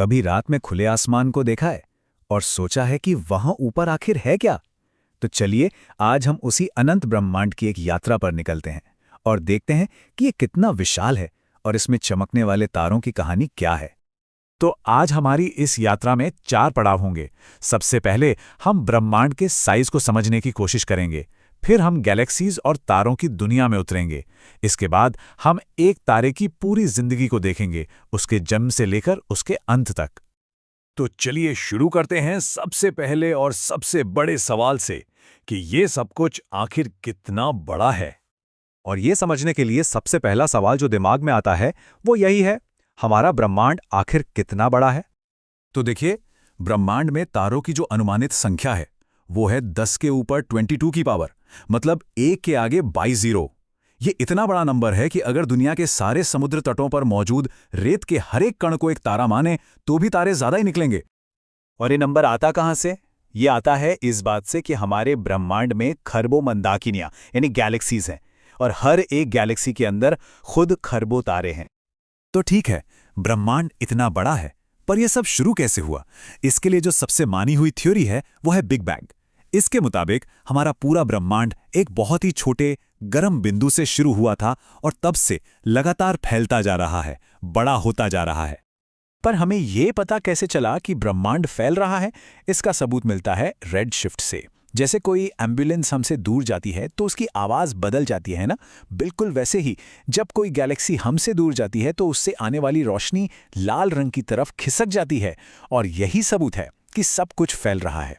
कभी रात में खुले आसमान को देखा है और सोचा है कि वहां ऊपर आखिर है क्या? तो चलिए आज हम उसी अनंत ब्रह्मांड की एक यात्रा पर निकलते हैं और देखते हैं कि ये कितना विशाल है और इसमें चमकने वाले तारों की कहानी क्या है। तो आज हमारी इस यात्रा में 4 पड़ाव होंगे। सबसे पहले हम ब्रह्मांड के साइज को समझने की कोशिश करेंगे। फिर हम गैलेक्सीज और तारों की दुनिया में उतरेंगे। इसके बाद हम एक तारे की पूरी जिंदगी को देखेंगे, उसके जन्म से लेकर उसके अंत तक। तो चलिए शुरू करते हैं सबसे पहले और सबसे बड़े सवाल से कि ये सब कुछ आखिर कितना बड़ा है। और ये समझने के लिए सबसे पहला सवाल जो दिमाग में आता है वो यही है, हमारा ब्रह्मांड आखिर कितना बड़ा है? तो देखिए, ब्रह्मांड में तारों की जो अनुमानित संख्या है वो है 10 के ऊपर 22 की पावर, मतलब 1 के आगे 22 जीरो। ये इतना बड़ा नंबर है कि अगर दुनिया के सारे समुद्र तटों पर मौजूद रेत के हर एक कण को एक तारा माने तो भी तारे ज्यादा ही निकलेंगे। और ये नंबर आता कहाँ से? ये आता है इस बात से कि हमारे ब्रह्मांड में खरबों मंदाकिनियां यानी गैलेक्सीज हैं और हर एक गैलेक्सी के अंदर खुद खरबों तारे हैं। तो ठीक है, ब्रह्मांड इतना बड़ा है, पर यह सब शुरू कैसे हुआ? इसके लिए जो सबसे मानी हुई थ्योरी है वो है बिग बैंग। इसके मुताबिक हमारा पूरा ब्रह्मांड एक बहुत ही छोटे गर्म बिंदु से शुरू हुआ था और तब से लगातार फैलता जा रहा है, बड़ा होता जा रहा है। पर हमें ये पता कैसे चला कि ब्रह्मांड फैल रहा है? इसका सबूत मिलता है रेड शिफ्ट से। जैसे कोई एम्बुलेंस हमसे दूर जाती है तो उसकी आवाज़ बदल जाती है ना, बिल्कुल वैसे ही जब कोई गैलेक्सी हमसे दूर जाती है तो उससे आने वाली रोशनी लाल रंग की तरफ खिसक जाती है और यही सबूत है कि सब कुछ फैल रहा है।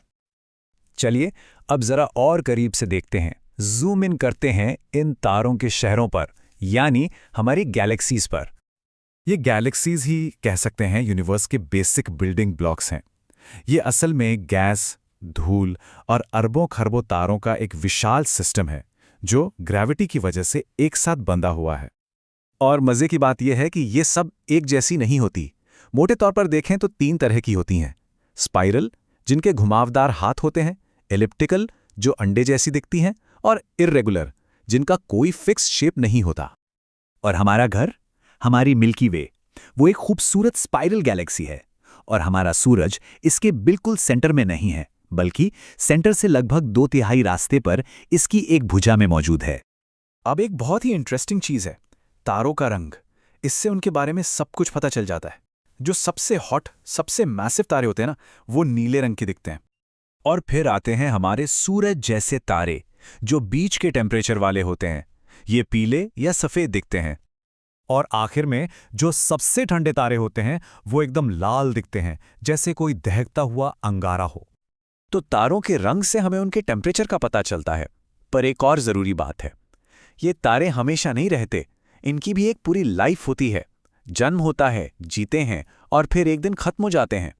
चलिए अब जरा और करीब से देखते हैं, जूम इन करते हैं इन तारों के शहरों पर, यानी हमारी गैलेक्सीज पर। ये गैलेक्सीज ही कह सकते हैं यूनिवर्स के बेसिक बिल्डिंग ब्लॉक्स हैं। ये असल में गैस, धूल और अरबों खरबों तारों का एक विशाल सिस्टम है जो ग्रेविटी की वजह से एक साथ बंधा हुआ है। और मजे की बात यह है कि ये सब एक जैसी नहीं होती। मोटे तौर पर देखें तो 3 तरह की होती हैं। स्पाइरल, जिनके घुमावदार हाथ होते हैं, एलिप्टिकल, जो अंडे जैसी दिखती हैं, और इर्रेगुलर, जिनका कोई फिक्स शेप नहीं होता। और हमारा घर, हमारी मिल्की वे, वो एक खूबसूरत स्पाइरल गैलेक्सी है और हमारा सूरज इसके बिल्कुल सेंटर में नहीं है, बल्कि सेंटर से लगभग 2/3 रास्ते पर इसकी एक भुजा में मौजूद है। अब एक बहुत ही इंटरेस्टिंग चीज है, तारों का रंग। इससे उनके बारे में सब कुछ पता चल जाता है। जो सबसे हॉट, सबसे मैसिव तारे होते हैं ना, वो नीले रंग के दिखते हैं। और फिर आते हैं हमारे सूरज जैसे तारे, जो बीच के टेम्परेचर वाले होते हैं। ये पीले या सफेद दिखते हैं। और आखिर में जो सबसे ठंडे तारे होते हैं वो एकदम लाल दिखते हैं, जैसे कोई दहकता हुआ अंगारा हो। तो तारों के रंग से हमें उनके टेम्परेचर का पता चलता है। पर एक और ज़रूरी बात है, ये तारे हमेशा नहीं रहते, इनकी भी एक पूरी लाइफ होती है। जन्म होता है, जीते हैं और फिर एक दिन खत्म हो जाते हैं।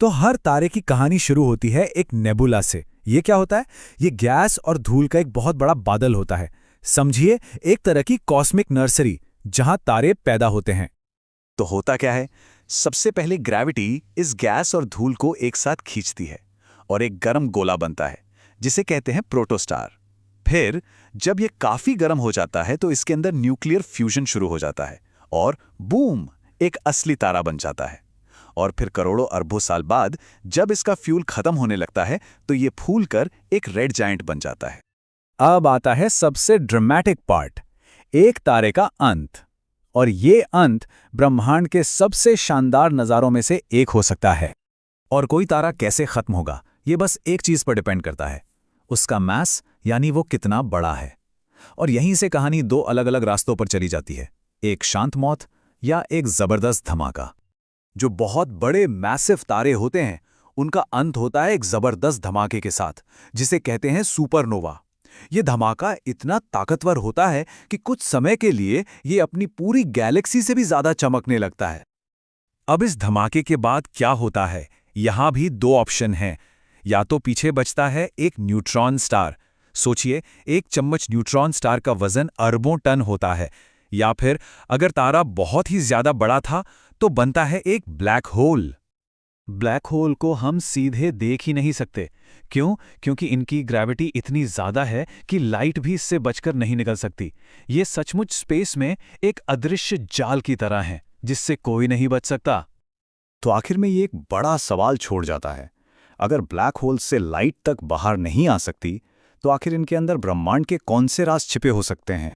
तो हर तारे की कहानी शुरू होती है एक नेबुला से। ये क्या होता है? ये गैस और धूल का एक बहुत बड़ा बादल होता है। समझिए एक तरह की कॉस्मिक नर्सरी जहां तारे पैदा होते हैं। तो होता क्या है? सबसे पहले ग्रेविटी इस गैस और धूल को एक साथ खींचती है और एक गर्म गोला बनता है जिसे कहते हैं प्रोटोस्टार। फिर जब यह काफी गर्म हो जाता है तो इसके अंदर न्यूक्लियर फ्यूजन शुरू हो जाता है और बूम, एक असली तारा बन जाता है। और फिर करोड़ों अरबों साल बाद जब इसका फ्यूल खत्म होने लगता है तो ये फूल कर एक रेड जायंट बन जाता है। अब आता है सबसे ड्रामेटिक पार्ट, एक तारे का अंत। और ये अंत ब्रह्मांड के सबसे शानदार नज़ारों में से एक हो सकता है। और कोई तारा कैसे खत्म होगा, ये बस एक चीज पर डिपेंड करता है, उसका मास, यानी वो कितना बड़ा है। और यहीं से कहानी 2 अलग-अलग रास्तों पर चली जाती है, एक शांत मौत या एक जबरदस्त धमाका। जो बहुत बड़े मैसिव तारे होते हैं उनका अंत होता है एक जबरदस्त धमाके के साथ, जिसे कहते हैं सुपरनोवा। ये धमाका इतना ताकतवर होता है कि कुछ समय के लिए ये अपनी पूरी गैलेक्सी से भी ज्यादा चमकने लगता है। अब इस धमाके के बाद क्या होता है? यहां भी 2 ऑप्शन हैं। या तो पीछे बचता है एक न्यूट्रॉन स्टार। सोचिए, एक चम्मच न्यूट्रॉन स्टार का वजन अरबों टन होता है। या फिर अगर तारा बहुत ही ज्यादा बड़ा था तो बनता है एक ब्लैक होल। ब्लैक होल को हम सीधे देख ही नहीं सकते। क्यों? क्योंकि इनकी ग्रेविटी इतनी ज्यादा है कि लाइट भी इससे बचकर नहीं निकल सकती। ये सचमुच स्पेस में एक अदृश्य जाल की तरह हैं, जिससे कोई नहीं बच सकता। तो आखिर में ये एक बड़ा सवाल छोड़ जाता है। अगर ब्लैक होल से लाइट तक बाहर नहीं आ सकती, तो आखिर इनके अंदर ब्रह्मांड के कौन से राज छिपे हो सकते हैं?